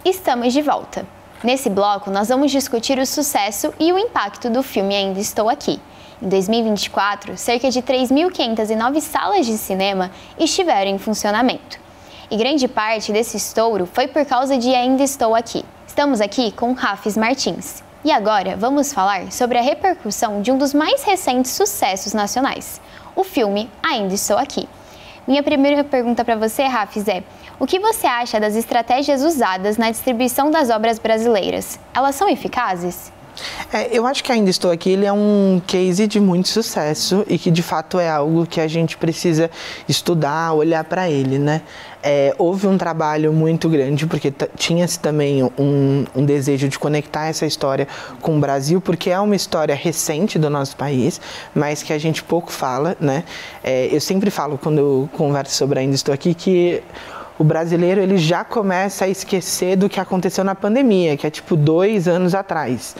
Estamos de volta. Nesse bloco, nós vamos discutir o sucesso e o impacto do filme Ainda Estou Aqui. Em 2024, cerca de 3.509 salas de cinema estiveram em funcionamento. E grande parte desse estouro foi por causa de Ainda Estou Aqui. Estamos aqui com Rafis Martins. E agora vamos falar sobre a repercussão de um dos mais recentes sucessos nacionais, o filme Ainda Estou Aqui. Minha primeira pergunta para você, Rafis, é: o que você acha das estratégias usadas na distribuição das obras brasileiras? Elas são eficazes? Eu acho que Ainda Estou Aqui, ele é um case de muito sucesso e que de fato é algo que a gente precisa estudar, olhar para ele, né? Houve um trabalho muito grande, porque tinha-se também um desejo de conectar essa história com o Brasil, porque é uma história recente do nosso país, mas que a gente pouco fala, né? Eu sempre falo, quando eu converso sobre Ainda Estou Aqui, que o brasileiro ele já começa a esquecer do que aconteceu na pandemia, que é tipo 2 anos atrás.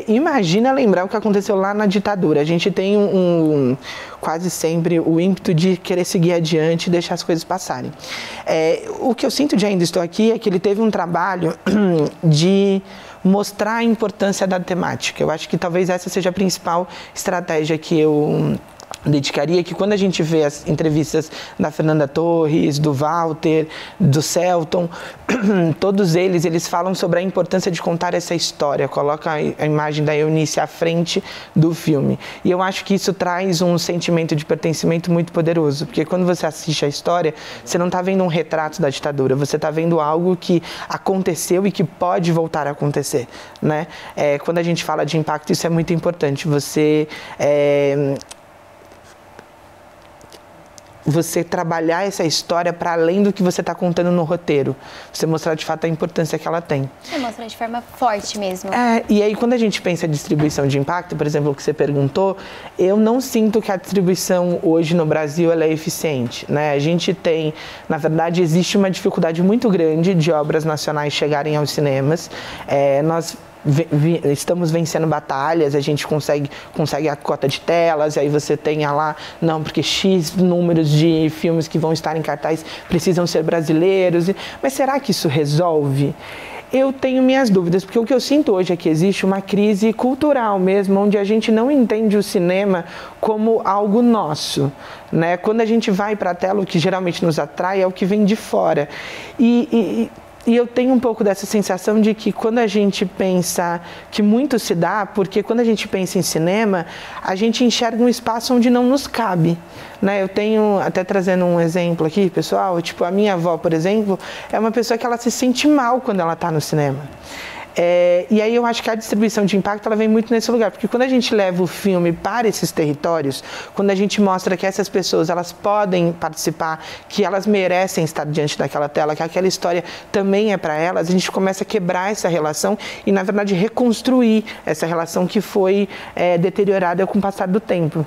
Imagina lembrar o que aconteceu lá na ditadura. A gente tem quase sempre o ímpeto de querer seguir adiante e deixar as coisas passarem. O que eu sinto de Ainda Estou Aqui é que ele teve um trabalho de mostrar a importância da temática. Eu acho que talvez essa seja a principal estratégia que eu dedicaria, que quando a gente vê as entrevistas da Fernanda Torres, do Walter, do Celton, todos eles falam sobre a importância de contar essa história, coloca a imagem da Eunice à frente do filme. E eu acho que isso traz um sentimento de pertencimento muito poderoso, porque quando você assiste a história, você não está vendo um retrato da ditadura, você está vendo algo que aconteceu e que pode voltar a acontecer, né? Quando a gente fala de impacto, isso é muito importante. Você trabalhar essa história para além do que você está contando no roteiro. Você mostrar de fato a importância que ela tem. Você mostra de forma forte mesmo. E aí quando a gente pensa em distribuição de impacto, por exemplo, o que você perguntou, eu não sinto que a distribuição hoje no Brasil ela é eficiente, né? A gente tem, na verdade, existe uma dificuldade muito grande de obras nacionais chegarem aos cinemas. Nós estamos vencendo batalhas, a gente consegue a cota de telas, aí você tem lá, não, porque X números de filmes que vão estar em cartaz precisam ser brasileiros, mas será que isso resolve? Eu tenho minhas dúvidas, porque o que eu sinto hoje é que existe uma crise cultural mesmo, onde a gente não entende o cinema como algo nosso, né? Quando a gente vai para a tela, o que geralmente nos atrai é o que vem de fora. E eu tenho um pouco dessa sensação de que quando a gente pensa que muito se dá, porque quando a gente pensa em cinema, a gente enxerga um espaço onde não nos cabe, né? Eu tenho, até trazendo um exemplo aqui, pessoal, tipo a minha avó, por exemplo, é uma pessoa que ela se sente mal quando ela está no cinema. E aí eu acho que a distribuição de impacto ela vem muito nesse lugar, porque quando a gente leva o filme para esses territórios, quando a gente mostra que essas pessoas elas podem participar, que elas merecem estar diante daquela tela, que aquela história também é para elas, a gente começa a quebrar essa relação e, na verdade, reconstruir essa relação que foi deteriorada com o passar do tempo.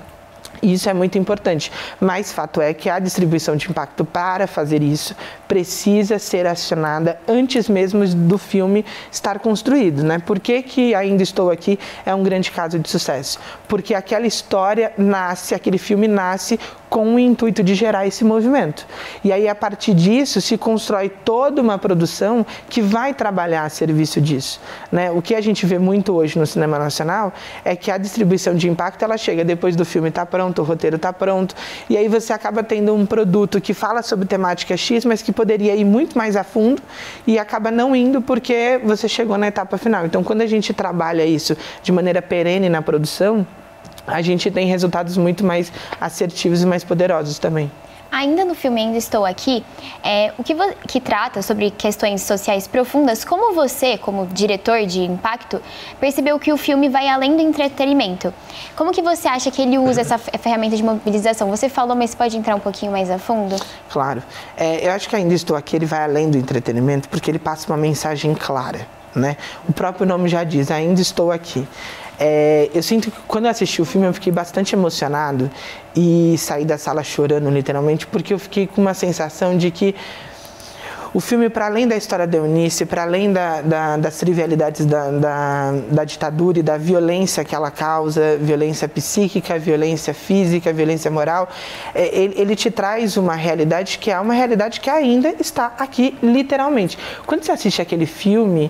Isso é muito importante, mas fato é que a distribuição de impacto para fazer isso precisa ser acionada antes mesmo do filme estar construído, né? Por que Ainda Estou Aqui é um grande caso de sucesso? Porque aquela história nasce, aquele filme nasce com o intuito de gerar esse movimento. E aí, a partir disso, se constrói toda uma produção que vai trabalhar a serviço disso, né? O que a gente vê muito hoje no cinema nacional é que a distribuição de impacto, ela chega depois do filme estar pronto, o roteiro está pronto, e aí você acaba tendo um produto que fala sobre temática X, mas que poderia ir muito mais a fundo e acaba não indo porque você chegou na etapa final. Então, quando a gente trabalha isso de maneira perene na produção, a gente tem resultados muito mais assertivos e mais poderosos também. Ainda no filme Ainda Estou Aqui, que trata sobre questões sociais profundas, como você, como diretor de impacto, percebeu que o filme vai além do entretenimento? Como que você acha que ele usa essa ferramenta de mobilização? Você falou, mas pode entrar um pouquinho mais a fundo? Claro. Eu acho que Ainda Estou Aqui, ele vai além do entretenimento, porque ele passa uma mensagem clara, né? O próprio nome já diz, Ainda Estou Aqui. Eu sinto que quando eu assisti o filme eu fiquei bastante emocionado e saí da sala chorando literalmente, porque eu fiquei com uma sensação de que O filme, para além da história da Eunice, para além das trivialidades da ditadura e da violência que ela causa, violência psíquica, violência física, violência moral, ele te traz uma realidade que é uma realidade que ainda está aqui, literalmente. Quando você assiste aquele filme,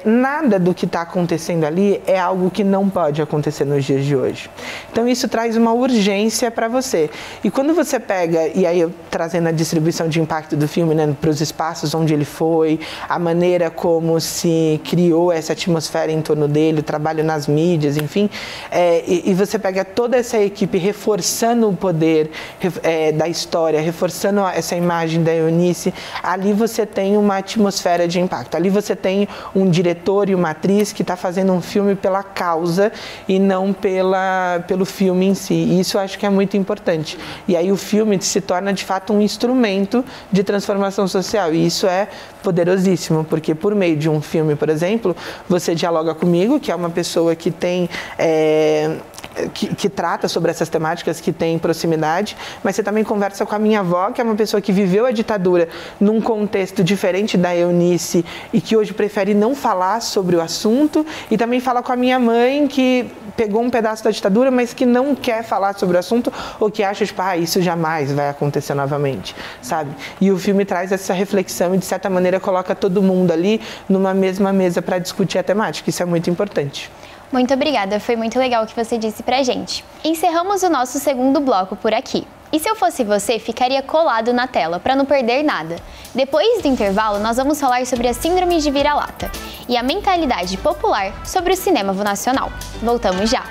nada do que está acontecendo ali é algo que não pode acontecer nos dias de hoje. Então isso traz uma urgência para você. E quando você pega, e aí eu trazendo a distribuição de impacto do filme, né, para os espaços onde ele foi, a maneira como se criou essa atmosfera em torno dele, o trabalho nas mídias, enfim, e você pega toda essa equipe reforçando o poder da história, reforçando essa imagem da Eunice, ali você tem uma atmosfera de impacto. Ali você tem um diretor e uma atriz que está fazendo um filme pela causa e não pelo filme em si. E isso eu acho que é muito importante. E aí o filme se torna, de fato, um instrumento de transformação social. E isso é poderosíssimo, porque por meio de um filme, por exemplo, você dialoga comigo, que é uma pessoa que tem... Que trata sobre essas temáticas, que tem proximidade, mas você também conversa com a minha avó, que é uma pessoa que viveu a ditadura num contexto diferente da Eunice e que hoje prefere não falar sobre o assunto, e também fala com a minha mãe, que pegou um pedaço da ditadura, mas que não quer falar sobre o assunto, ou que acha, tipo, isso jamais vai acontecer novamente, sabe? E o filme traz essa reflexão e, de certa maneira, coloca todo mundo ali numa mesma mesa para discutir a temática. Isso é muito importante. Muito obrigada, foi muito legal o que você disse pra gente. Encerramos o nosso segundo bloco por aqui. E se eu fosse você, ficaria colado na tela, para não perder nada. Depois do intervalo, nós vamos falar sobre a síndrome de vira-lata e a mentalidade popular sobre o cinema nacional. Voltamos já!